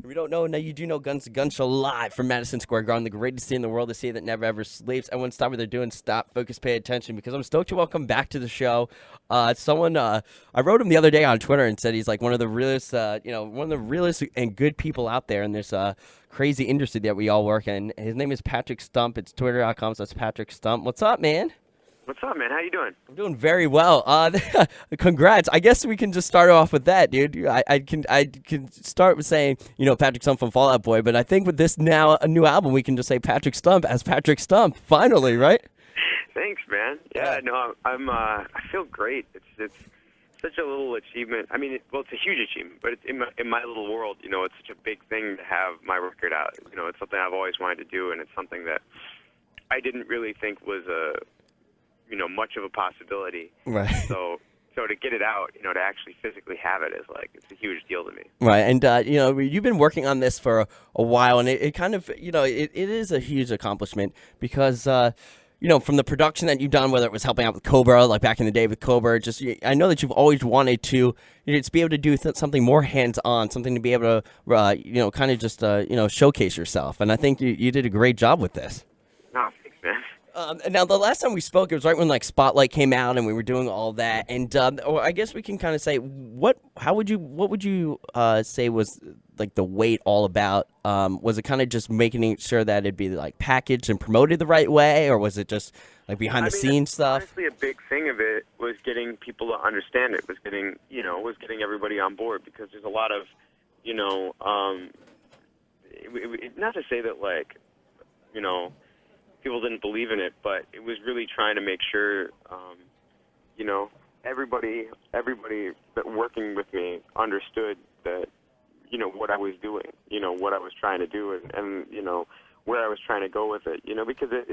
we don't know, now you do know Gunz, the Gun Show live from Madison Square Garden, the greatest city in the world, the city that never ever sleeps. Everyone stop what they're doing, stop, focus, pay attention, because I'm stoked to welcome back to the show. I wrote him the other day on Twitter and said he's like one of the realest, one of the realest and good people out there in this crazy industry that we all work in. His name is Patrick Stump. It's twitter.com, so that's Patrick Stump. What's up, man? What's up, man? How you doing? I'm doing very well. Congrats. I guess we can just start off with that, dude. I can start with saying, Patrick Stump from Fall Out Boy, but I think with this now a new album, we can just say Patrick Stump as Patrick Stump. Finally, right? Thanks, man. Yeah, no, I feel great. It's such a little achievement. I mean, it's a huge achievement, but it's in my little world, it's such a big thing to have my record out. It's something I've always wanted to do, and it's something that I didn't really think was much of a possibility. Right. So to get it out, to actually physically have it is it's a huge deal to me. Right. And, you've been working on this for a while, and it kind of, it is a huge accomplishment because, from the production that you've done, whether it was helping out with Cobra, like back in the day with Cobra, I know that you've always wanted to, just be able to do something more hands-on, something to be able to, kind of just, showcase yourself. And I think you did a great job with this. No, thanks, man. Now, the last time we spoke, it was right when Spotlight came out, and we were doing all that. And I guess we can kind of say what would you say was the weight all about? Was it kind of just making sure that it'd be packaged and promoted the right way, or was it just behind the scenes stuff? Honestly, a big thing of it was getting people to understand it. Was getting everybody on board, because there's a lot of not to say that people didn't believe in it, but it was really trying to make sure, everybody that working with me understood that, what I was doing, what I was trying to do, and where I was trying to go with it, because it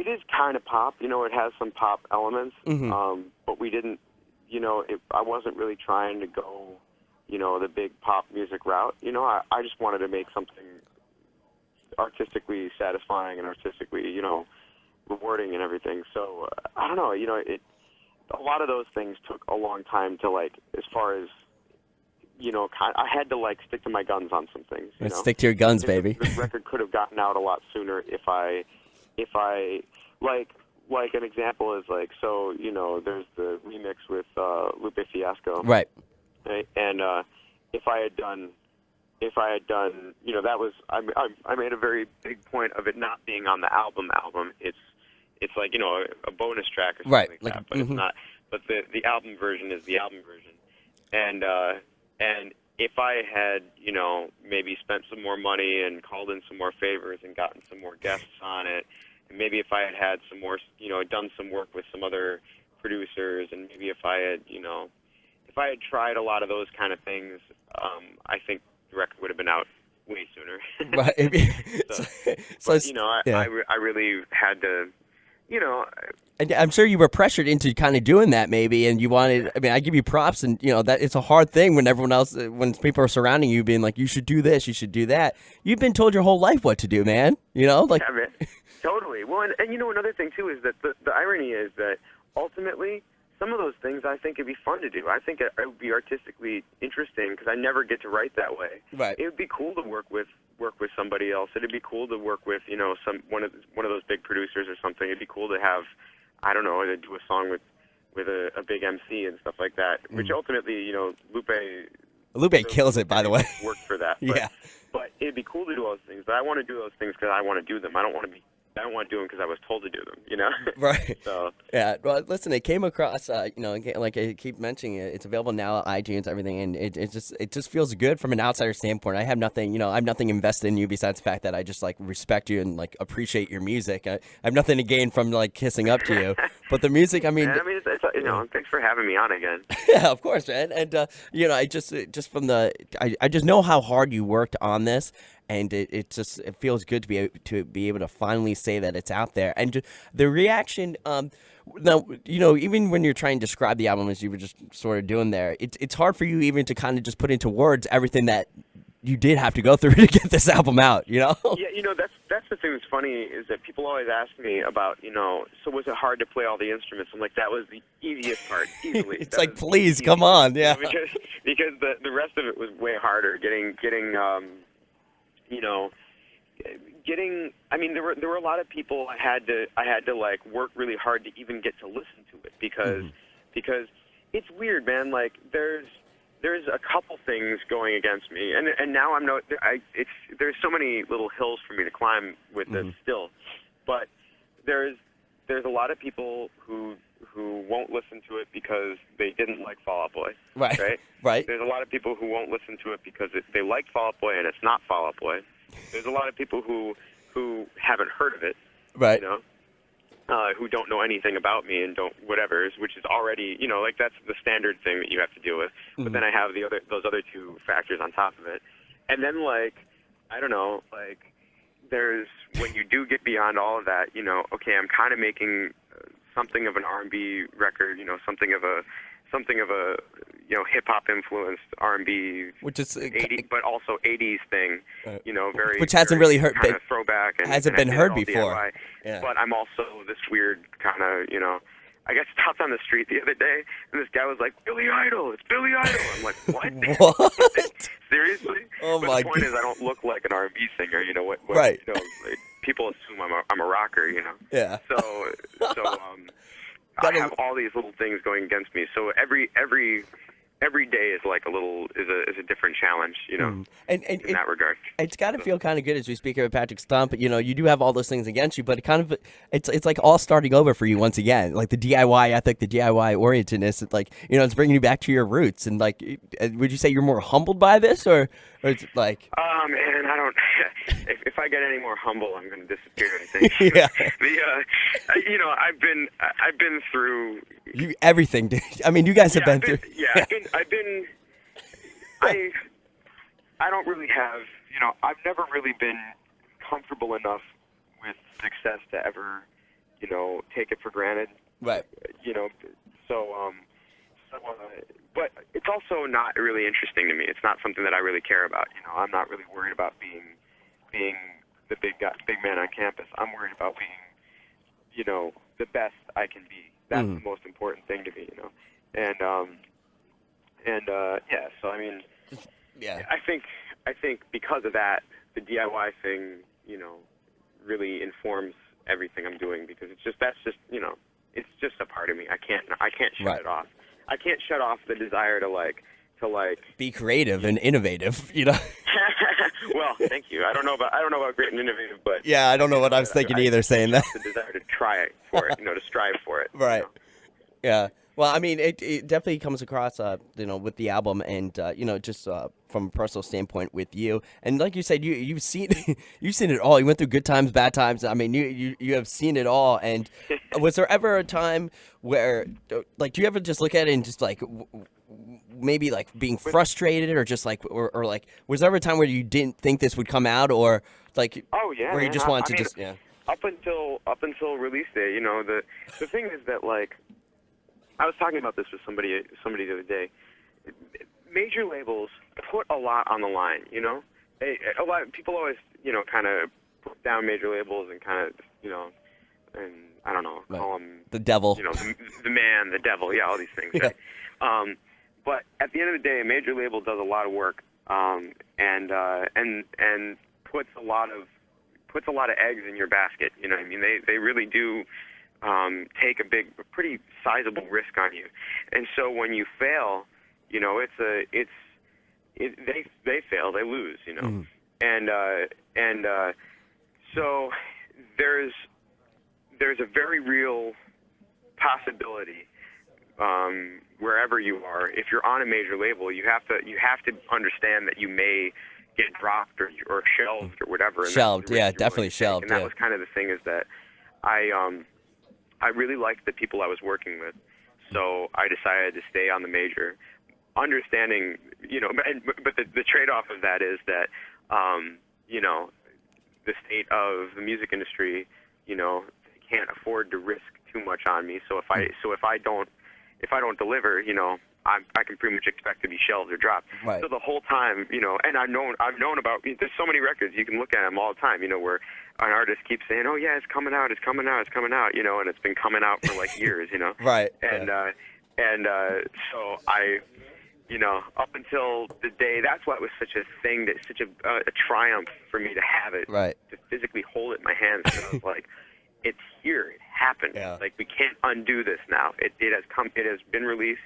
is kind of pop, it has some pop elements, but we didn't, I wasn't really trying to go, the big pop music route, I just wanted to make something artistically satisfying and artistically, rewarding and everything. So I don't know, a lot of those things took a long time to as far as, I had to stick to my guns on some things. Let's stick to your guns, baby. This record could have gotten out a lot sooner if I an example is there's the remix with Lupe Fiasco, right? And if I had done, that was I made a very big point of it not being on the album. It's a bonus track or something right. like that, but it's not. But the album version is the album version, and if I had maybe spent some more money and called in some more favors and gotten some more guests on it, and maybe if I had some more done some work with some other producers, and maybe if I had tried a lot of those kind of things, I think the record would have been out way sooner. Right. I really had to, And I'm sure you were pressured into kind of doing that, maybe, and you wanted. I mean, I give you props, and that it's a hard thing when everyone else, when people are surrounding you, being like, "You should do this, you should do that." You've been told your whole life what to do, man. Yeah, man. Totally. Well, and another thing too is that the irony is that ultimately, some of those things I think it'd be fun to do. I think it would be artistically interesting because I never get to write that way. Right. It would be cool to work with somebody else. It'd be cool to work with one of those big producers or something. It'd be cool to have, I don't know, to do a song with a big MC and stuff like that. Which ultimately, Lupe kills it, by the way. Worked for that. But, yeah. But it'd be cool to do those things. But I want to do those things because I want to do them. I don't want to do them because I was told to do them, Right. So yeah. Well, listen, it came across, like I keep mentioning it, it's available now on iTunes, everything, and it just feels good from an outsider standpoint. I have nothing, I have nothing invested in you besides the fact that I just respect you and appreciate your music. I have nothing to gain from kissing up to you, but the music, I mean, thanks for having me on again. Yeah, of course, man. And I just from I just know how hard you worked on this. And it feels good to be able to finally say that it's out there. And the reaction, now, even when you're trying to describe the album as you were just sort of doing there, it's hard for you even to kind of just put into words everything that you did have to go through to get this album out, you know? Yeah, that's the thing that's funny is that people always ask me about, so was it hard to play all the instruments? I'm like, that was the easiest part, easily. It's like, please, come on, yeah. Because the rest of it was way harder. I mean, there were a lot of people I had to like work really hard to even get to listen to it because it's weird, man. Like there's a couple things going against me, and now there's so many little hills for me to climb with this still, but there's a lot of people who won't listen to it because they didn't like Fall Out Boy. Right. There's a lot of people who won't listen to it because they like Fall Out Boy and it's not Fall Out Boy. There's a lot of people who haven't heard of it. Right. Who don't know anything about me and don't whatever, which is already, like that's the standard thing that you have to deal with. But then I have those other two factors on top of it. And then I don't know, there's, when you do get beyond all of that, okay, I'm kind of making something of an R&B record, something of a hip hop influenced R&B, which is 80s, but also 80s thing, very, which hasn't really heard, kind of throwback, and hasn't been heard before. Yeah. But I'm also this weird kind of, I got stopped on the street the other day, and this guy was like, "Billy Idol, it's Billy Idol." I'm like, "What? What? Seriously?" Oh but my the point God. is, I don't look like an R&B singer. Right. People assume I'm a rocker. Yeah. So I have all these little things going against me. So every day is like a different challenge, in that regard. It's got to feel kind of good as we speak of Patrick Stump. You do have all those things against you, but it's like all starting over for you once again. Like the DIY ethic, the DIY orientedness. It's like it's bringing you back to your roots. And like, would you say you're more humbled by this, or it's like? Man, I don't. If I get any more humble, I'm going to disappear. I think. Yeah. I've been through everything. Dude. I mean, you guys have been through. Yeah. I don't really have. I've never really been comfortable enough with success to ever, take it for granted. Right. But it's also not really interesting to me. It's not something that I really care about. I'm not really worried about being the big man on campus. I'm worried about being, the best I can be. That's the most important thing to me, And yeah. So I mean, yeah. I think because of that, the DIY thing, really informs everything I'm doing because it's just it's just a part of me. I can't shut it off. I can't shut off the desire to be creative and innovative, Well, thank you. I don't know about great and innovative, but yeah, I don't know what I was thinking either. Saying that the desire to try for it, to strive for it. Right. Yeah. Well, I mean, it definitely comes across, with the album, and just from a personal standpoint with you, and like you said, you've seen it all. You went through good times, bad times. I mean, you have seen it all. And was there ever a time where, like, do you ever just look at it and just like maybe like being frustrated, or just like, or like, was there ever a time where you didn't think this would come out, or like, where you just wanted to up until release day, the thing is that like. I was talking about this with somebody the other day. Major labels put a lot on the line, A lot of people always, kind of put down major labels and kind of, and I don't know, call them the devil, the man, the devil, all these things. Yeah. Right? But at the end of the day, a major label does a lot of work, and puts a lot of eggs in your basket. You know what I mean? They really do. Take a pretty sizable risk on you, and so when you fail, they fail, they lose, and so there's a very real possibility wherever you are. If you're on a major label, you have to understand that you may get dropped or shelved or whatever. Shelved, yeah, definitely shelved. And that was kind of the thing, is that I really liked the people I was working with, so I decided to stay on the major, understanding, but the trade-off of that is that, the state of the music industry, they can't afford to risk too much on me. So if I don't deliver, I can pretty much expect to be shelved or dropped. Right. So the whole time, and I've known about. There's so many records you can look at them all the time. Where an artist keeps saying, "Oh yeah, it's coming out, it's coming out, it's coming out," and it's been coming out for like years. Right. And so I. Up until the day, that's why it was such a thing, such a triumph for me to have it, right, to physically hold it in my hands. I was like, it's here, it happened. Yeah. Like, we can't undo this now. It has come, it has been released,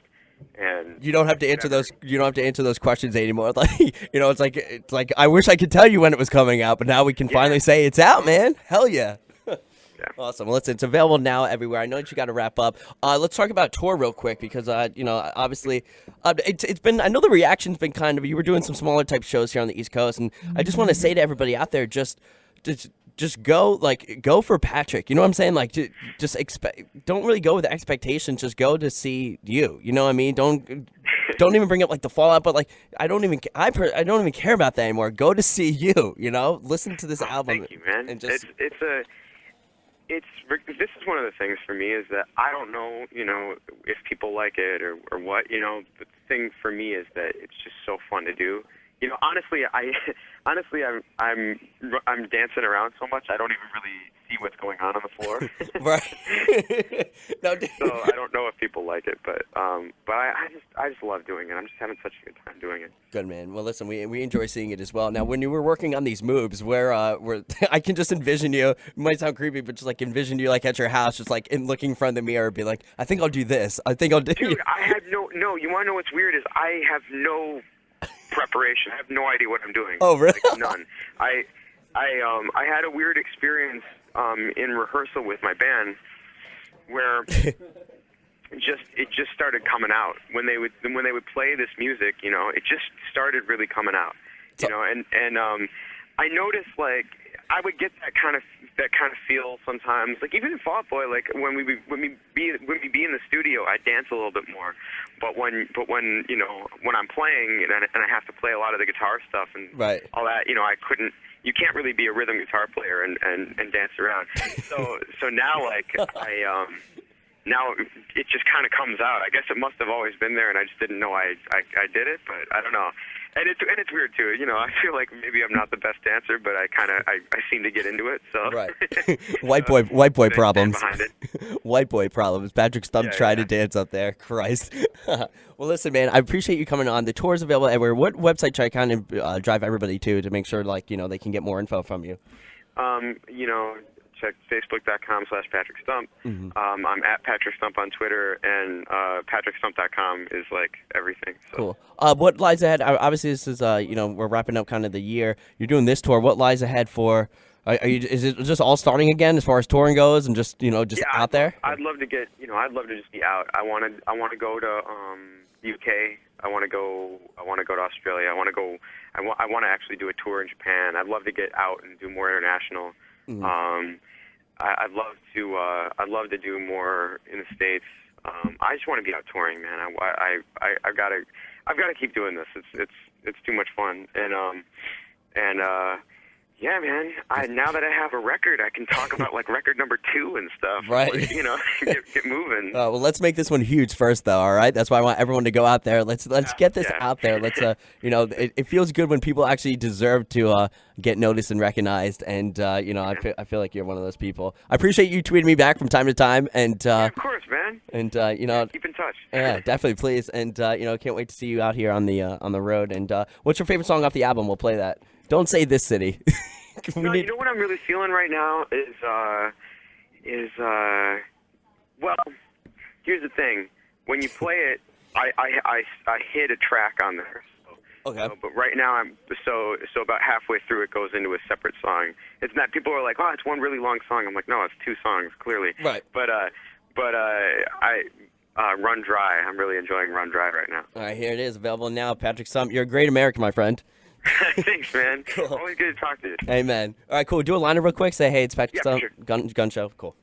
and you don't have to answer those. You don't have to answer those questions anymore. Like, it's like I wish I could tell you when it was coming out, but now we can finally say it's out, man. Hell yeah. Yeah. Awesome. Well, listen, it's available now everywhere. I know that you got to wrap up. Let's talk about tour real quick because, obviously, it's been. I know the reaction's been kind of. You were doing some smaller type shows here on the East Coast, and I just want to say to everybody out there, just go for Patrick. You know what I'm saying? Like, just expect. Don't really go with expectations. Just go to see you. You know what I mean? Don't even bring up like the fallout. But like, I don't even care about that anymore. Go to see you. Listen to this album. Thank you, man. And just this is one of the things for me is that I don't know, if people like it or what, the thing for me is that it's just so fun to do. Honestly, I'm dancing around so much I don't even really see what's going on the floor. Right. No, so I don't know if people like it, but I just love doing it. I'm just having such a good time doing it. Good, man. Well, listen, we enjoy seeing it as well. Now, when you were working on these moves, where I can just envision you. It might sound creepy, but just like envision you like at your house, just like looking in front of the mirror, be like, I think I'll do this. I think I'll do. Dude, I had no. You want to know what's weird is I have no preparation. I have no idea what I'm doing. Oh, really? Like, none. I had a weird experience in rehearsal with my band where it just started coming out when they would play this music. It just started really coming out. And I noticed like I would get that kind of feel sometimes. Like even in Fall Out Boy, like when we be in the studio, I dance a little bit more. But when I'm playing and I have to play a lot of the guitar stuff and right. all that, I couldn't. You can't really be a rhythm guitar player and dance around. So now like now it just kind of comes out. I guess it must have always been there, and I just didn't know I did it. But I don't know. And it's weird too. I feel like maybe I'm not the best dancer, but I seem to get into it. So right. white boy problems. Behind it. White boy problems. Patrick Stump tried to dance up there. Christ. Well, listen, man. I appreciate you coming on. The tour is available everywhere. What website should I kind of drive everybody to make sure they can get more info from you? Check Facebook.com/Patrick Stump. Mm-hmm. I'm at Patrick Stump on Twitter, and PatrickStump.com is like everything. So. Cool. What lies ahead? Obviously, this is we're wrapping up kind of the year. You're doing this tour. What lies ahead for? Is it just all starting again as far as touring goes, and just out there? I'd love to get I'd love to just be out. I want to go to UK. I want to go to Australia. I want to actually do a tour in Japan. I'd love to get out and do more international. Mm-hmm. I'd love to do more in the States. I just want to be out touring, man. I've got to keep doing this. It's too much fun. And yeah, man. Now that I have a record, I can talk about like record number 2 and stuff. Right. Like, get moving. Well, let's make this one huge first, though. All right. That's why I want everyone to go out there. Let's get this out there. Let's it feels good when people actually deserve to get noticed and recognized. And I feel like you're one of those people. I appreciate you tweeting me back from time to time. And of course, man. And keep in touch. Yeah, definitely, please. And can't wait to see you out here on the road. And what's your favorite song off the album? We'll play that. Don't say This City. No, you know what I'm really feeling right now is well, here's the thing. When you play it, I hit a track on there. So, okay. But right now I'm so about halfway through it goes into a separate song. It's not people are like, oh, it's one really long song. I'm like, no, it's 2 songs clearly. Right. But Run Dry. I'm really enjoying Run Dry right now. All right, here it is, available now. Patrick Stump, you're a great American, my friend. Thanks, man. Cool. Always good to talk to you. Amen. All right, cool. Do a liner real quick. Say, hey, it's Patrick Stump. Sure. Gun show. Cool.